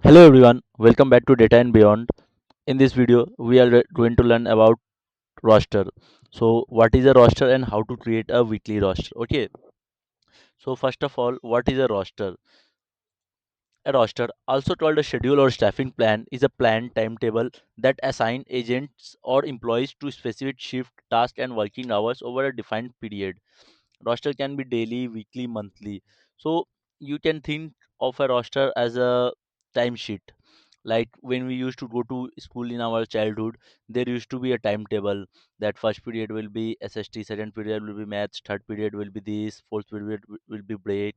Hello everyone, welcome back to Data and Beyond. In this video, we are going to learn about roster. So, what is a roster and how to create a weekly roster? Okay, so first of all, what is a roster? A roster, also called a schedule or staffing plan, is a planned timetable that assign agents or employees to specific shift, task, and working hours over a defined period. Roster can be daily, weekly, monthly. So you can think of a roster as a timesheet. Like when we used to go to school in our childhood, there used to be a timetable that first period will be SST, second period will be maths, third period will be this, fourth period will be break.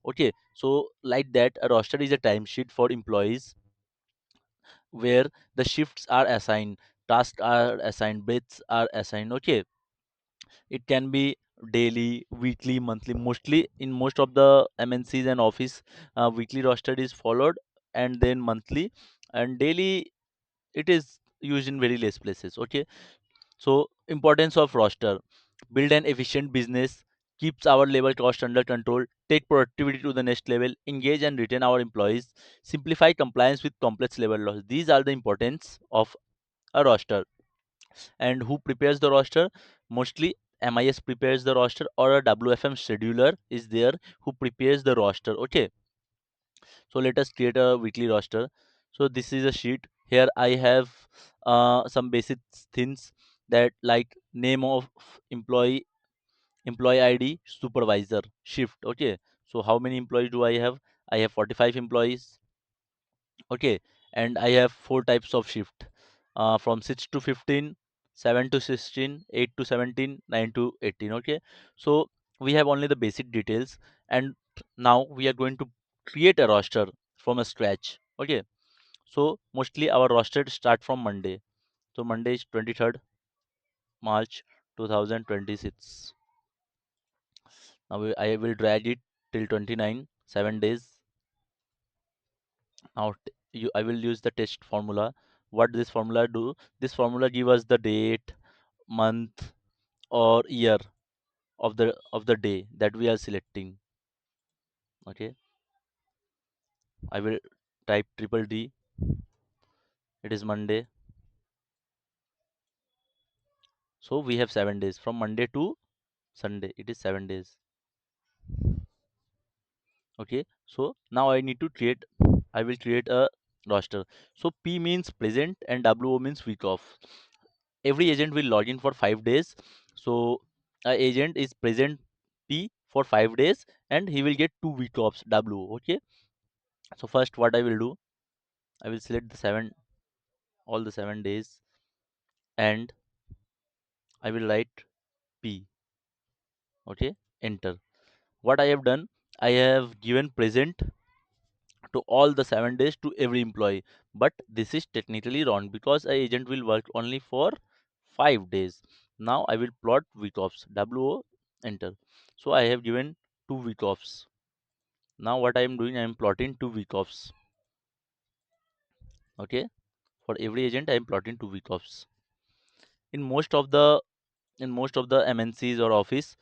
Okay, so like that, a roster is a timesheet for employees where the shifts are assigned, tasks are assigned, bits are assigned. Okay, it can be daily, weekly, monthly. Mostly in most of the MNCs and office, weekly roster is followed, and then monthly and daily. It is used in very less places. Okay, so importance of roster: build an efficient business, keeps our labor cost under control, take productivity to the next level, engage and retain our employees, simplify compliance with complex labor laws. These are the importance of a roster. And who prepares the roster? Mostly MIS prepares the roster, or a WFM scheduler is there who prepares the roster. Okay, so let us create a weekly roster. So this is a sheet. Here I have some basic things, that like name of employee, employee ID, supervisor, shift. Okay, so how many employees do I have? I have 45 employees. Okay, and I have four types of shift, from 6 to 15, 7 to 16, 8 to 17, 9 to 18. Okay, so we have only the basic details, and now we are going to create a roster from a scratch. Okay, so mostly our roster start from Monday. So Monday is 23rd March 2026. Now I will drag it till 29, 7 days. Now I will use the test formula. What this formula do? This formula give us the date, month, or year of the day that we are selecting. Okay, I will type triple D. It is Monday. So we have 7 days from Monday to Sunday. It is 7 days. Okay, so now I need to create. I will create a roster. So P means present and WO means week off. Every agent will log in for 5 days. So a agent is present P for 5 days, and he will get 2 week offs W. Okay. So first what I will do, I will select the seven, all the 7 days, and I will write P. Okay. Enter. What I have done, I have given present to all the 7 days to every employee. But this is technically wrong because a agent will work only for 5 days. Now I will plot week offs. WO, enter. So I have given 2 week offs. Now what I am doing, I am plotting 2 week offs. Okay. For every agent, I am plotting 2 week offs. In most of the MNCs or office,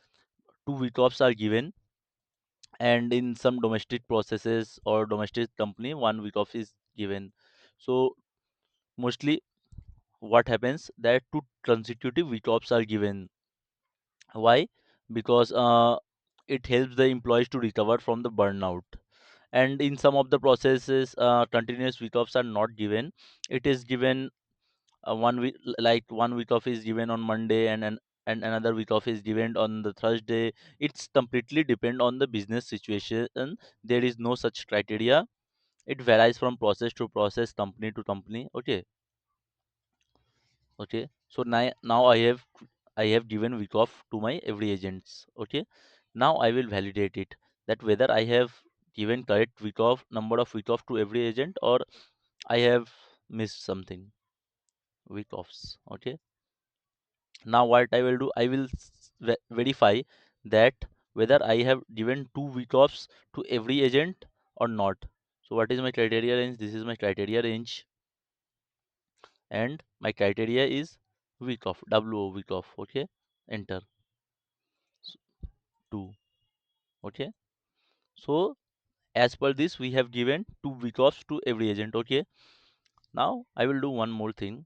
2 week offs are given, and in some domestic processes or domestic company, 1 week off is given. So mostly what happens, that two consecutive week offs are given. Why? Because it helps the employees to recover from the burnout. And in some of the processes, continuous week offs are not given. It is given, one week, like 1 week off is given on Monday, and another week off is given on the Thursday. It's completely depend on the business situation. There is no such criteria. It varies from process to process, company to company. Okay. Okay, so now I have given week off to my every agents. Okay, now I will validate it, that whether I have given correct week off, number of week off to every agent, or I have missed something week offs. Okay, now what I will do, I will verify that whether I have given 2 week offs to every agent or not. So what is my criteria range? This is my criteria range, and my criteria is week off, WO, week off. Okay, enter. 2. Okay, so As per this, we have given 2 week offs to every agent. Okay. Now I will do one more thing.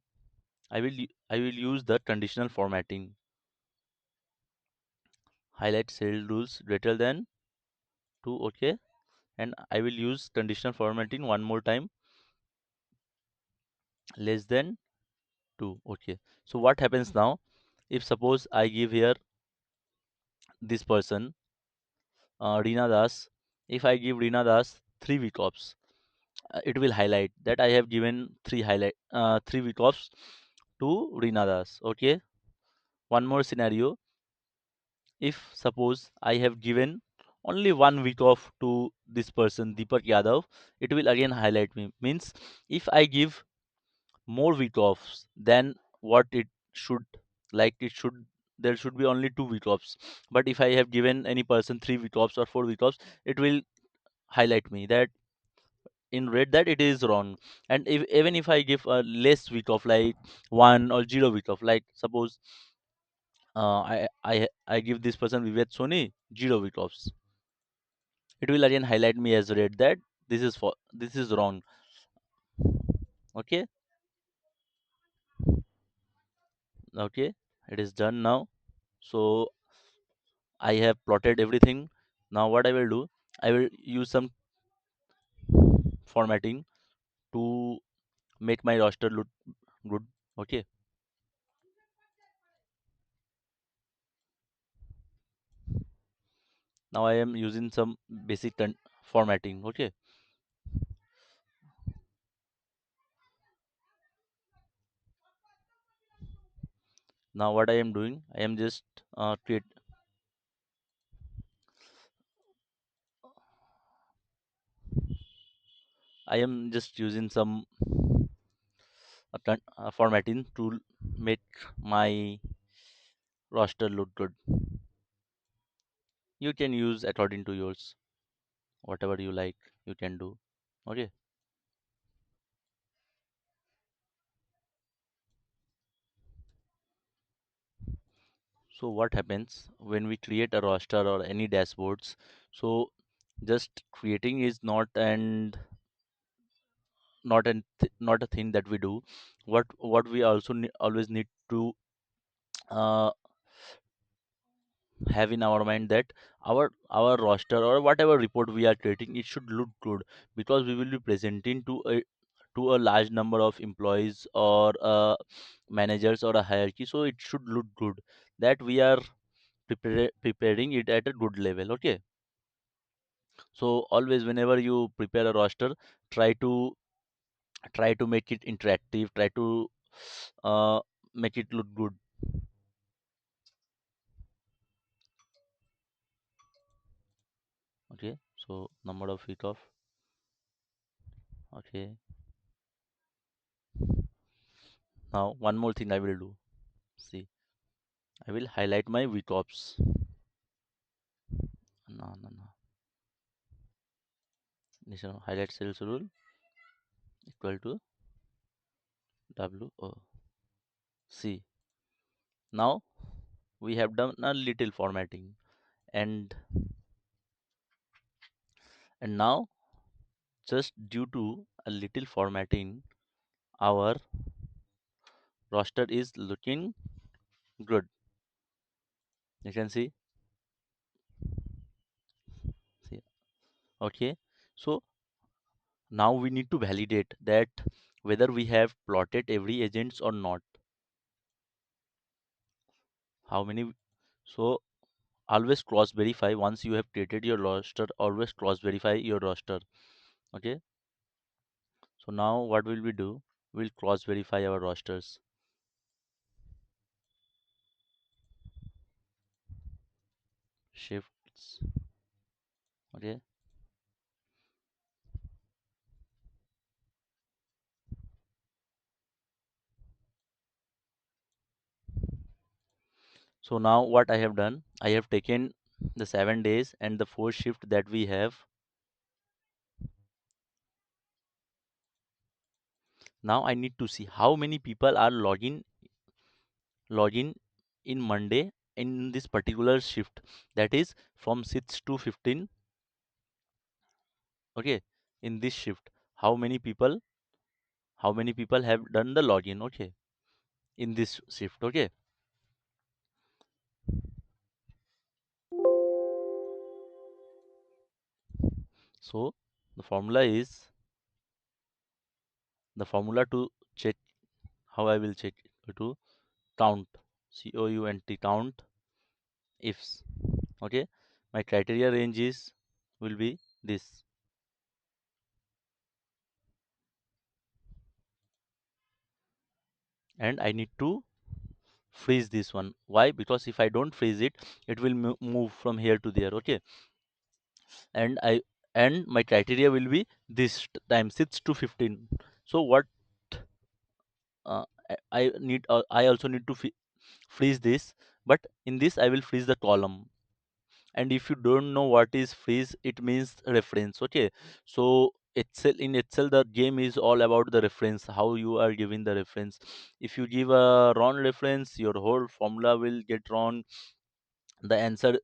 I will use the conditional formatting. Highlight cell rules greater than 2. Okay. And I will use conditional formatting one more time, less than 2. Okay. So what happens now? If suppose I give here this person, Reena Das, if I give Reena Das 3 week offs, it will highlight that I have given 3 week offs to Reena Das. Okay. One more scenario. If suppose I have given only 1 week off to this person, Deepak Yadav, it will again highlight me. Means if I give more week offs than what it should, like it should, there should be only 2 week offs. But if I have given any person 3 week offs or 4 week offs, it will highlight me that in red that it is wrong. And if even if I give a less week off, like 1 or 0 week off, like suppose I give this person Vivek Soni 0 week offs, it will again highlight me as red that this is wrong. Okay. Okay, it is done now. So I have plotted everything. Now what I will do, I will use some formatting to make my roster look good. Okay. Now I am using some basic formatting. Okay. Now what I am doing, I am just create I am just using some formatting to make my roster look good. You can use according to yours, whatever you like, you can do. Okay. So what happens when we create a roster or any dashboards? So just creating is not a thing that we do. What we also always need to uh, have in our mind that our roster or whatever report we are creating, it should look good, because we will be presenting to a large number of employees or managers or a hierarchy. So it should look good that we are preparing it at a good level. Okay. So always whenever you prepare a roster, try to try to make it interactive, try to uh, make it look good. Okay. So number of week off. Okay. Now one more thing I will do. See, I will highlight my week offs. No, no, no. This highlight sales rule equal to WO. See, now we have done a little formatting, and now just due to a little formatting, our roster is looking good. You can see. Okay. So now we need to validate that whether we have plotted every agents or not. How many? So always cross verify once you have created your roster. Always cross verify your roster. Okay. So now what will we do? We'll cross verify our rosters. Shifts. Okay. So now what I have done, I have taken the 7 days and the 4 shift that we have. Now I need to see how many people are login in Monday in this particular shift. That is from 6 to 15. Okay, in this shift, how many people have done the login? Okay, in this shift. Okay, so the formula is the formula to check how I will check to count, count ifs. Okay, my criteria range is will be this, and I need to freeze this one. Why? Because if I don't freeze it, it will move from here to there. Okay, and my criteria will be this time 6 to 15. So what I need, I also need to freeze this, but in this I will freeze the column. And if you don't know what is freeze, it means reference. Okay, so itself in itself the game is all about the reference, how you are giving the reference. If you give a wrong reference, your whole formula will get wrong, the answer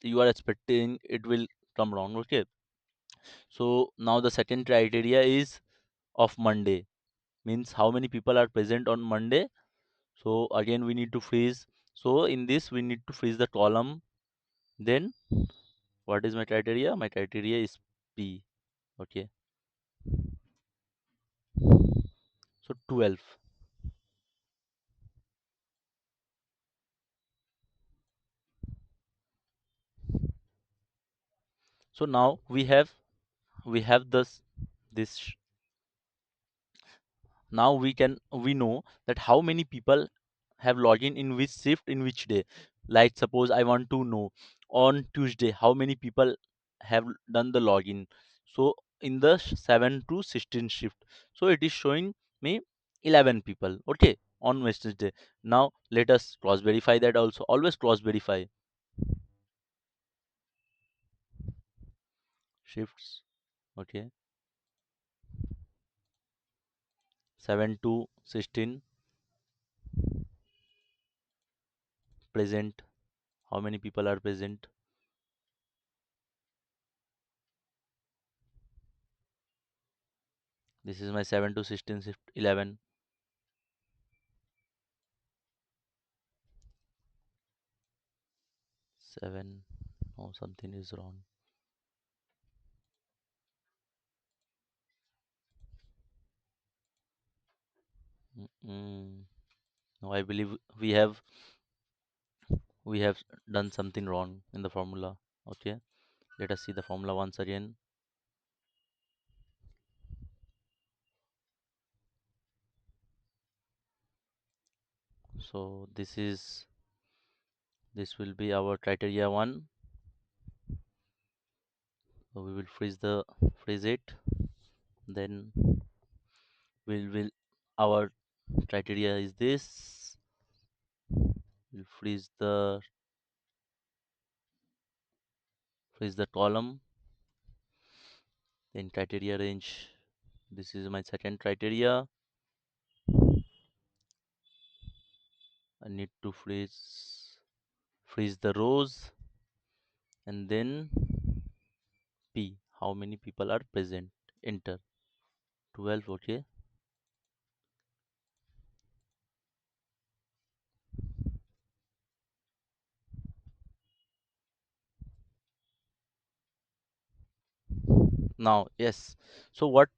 you are expecting it will come wrong. Okay, so now the second criteria is of Monday, means how many people are present on Monday. So again we need to freeze. So in this we need to freeze the column. Then what is my criteria? My criteria is P. Okay, so 12. So now we have this. Now we know that how many people have login in which shift in which day. Like suppose I want to know on Tuesday how many people have done the login. So in the 7 to 16 shift, so it is showing me 11 people. Okay, on Wednesday. Now let us cross verify that also. Always cross verify shifts. Okay, 7 to 16 present. How many people are present? This is my 7 to 16 shift. 11. 7. Oh, something is wrong. Mm. No, I believe we have done something wrong in the formula. Okay, let us see the formula once again. So this will be our criteria one. So we will freeze it. Then will our criteria is this. We'll freeze the column. Then criteria range. This is my second criteria. I need to freeze the rows, and then P. How many people are present? Enter. 12. Okay. Now, yes. So what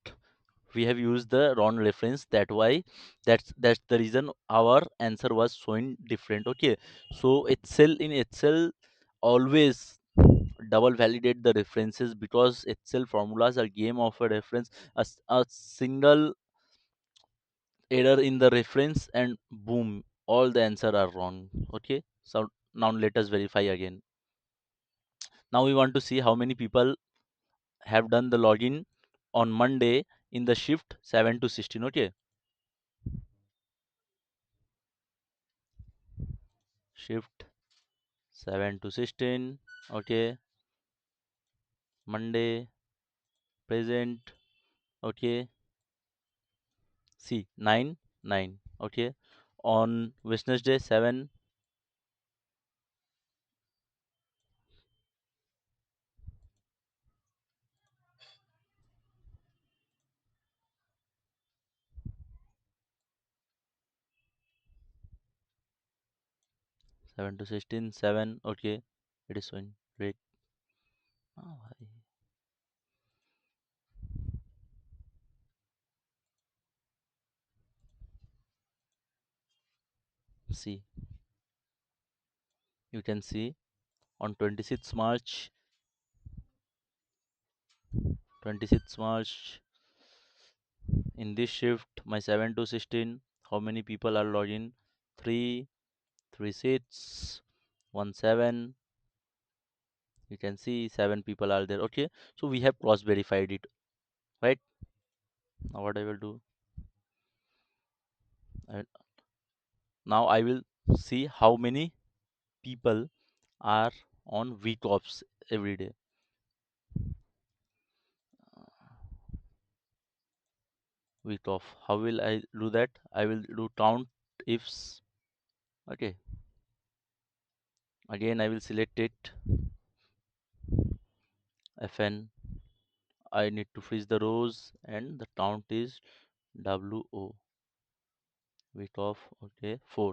we have used the wrong reference. That's the reason our answer was showing different. Okay. So Excel in Excel always double validate the references, because Excel formulas are game of a reference. A single error in the reference and boom, all the answer are wrong. Okay. So now let us verify again. Now we want to see how many people have done the login on Monday in the shift 7 to 16. Okay, shift 7 to 16. Okay, Monday present. Okay, see 9 9. Okay, on Wednesday 7. 7 to 16, 7. Okay, it is showing. Great. Oh, see, you can see on 26th March, 26th March, in this shift, my 7 to 16, how many people are logging? 3, 3 6, 1 7. You can see 7 people are there. Okay, so we have cross verified it, right? Now what I will do, I, now I will see how many people are on week offs every day. Week off. How will I do that? I will do count ifs. Okay. Again, I will select it. Fn. I need to freeze the rows and the count is wo. Week off. Okay. 4.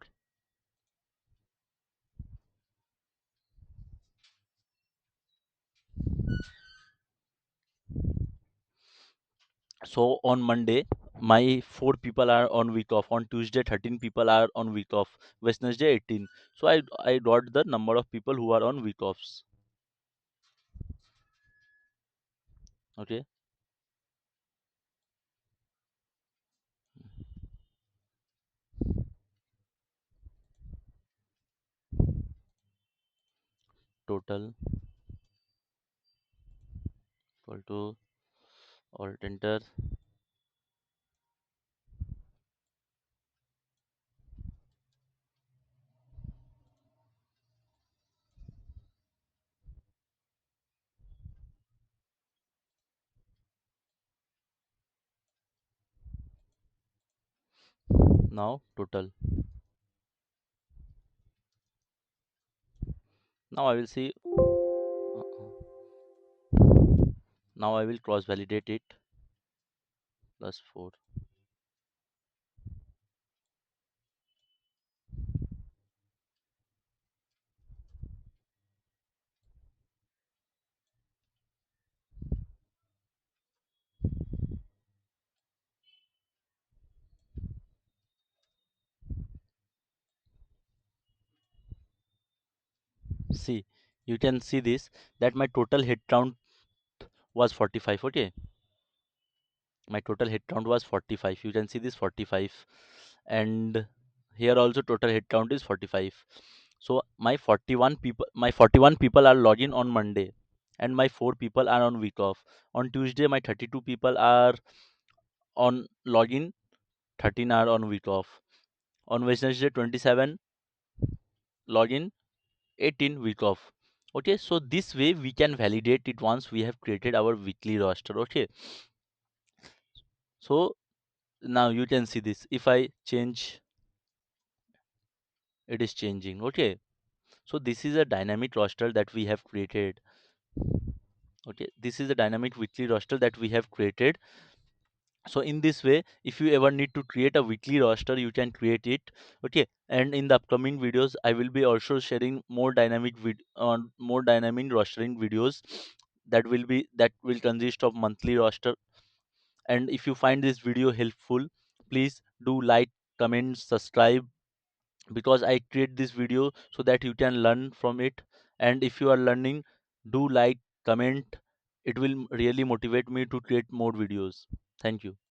So on Monday, my 4 people are on week off. On Tuesday, 13 people are on week off. Wednesday, 18. So I got the number of people who are on week offs. Okay. Total equal to alt enter. Now total. Now I will see. Now I will cross validate it. Plus 4. See, you can see this, that my total head count was 45. Okay, my total head count was 45. You can see this 45, and here also total head count is 45. So my 41 people are logging on Monday, and my 4 people are on week off. On Tuesday, my 32 people are on login, 13 are on week off. On Wednesday, 27 login, 18 week off. Okay, so this way we can validate it once we have created our weekly roster. Okay, so now you can see this. If I change, it is changing. Okay, so this is a dynamic roster that we have created. Okay, this is a dynamic weekly roster that we have created. So in this way, if you ever need to create a weekly roster, you can create it. Okay, and in the upcoming videos I will be also sharing more dynamic on more dynamic rostering videos that will consist of monthly roster. And if you find this video helpful, please do like, comment, subscribe, because I create this video so that you can learn from it. And if you are learning, do like, comment. It will really motivate me to create more videos. Thank you.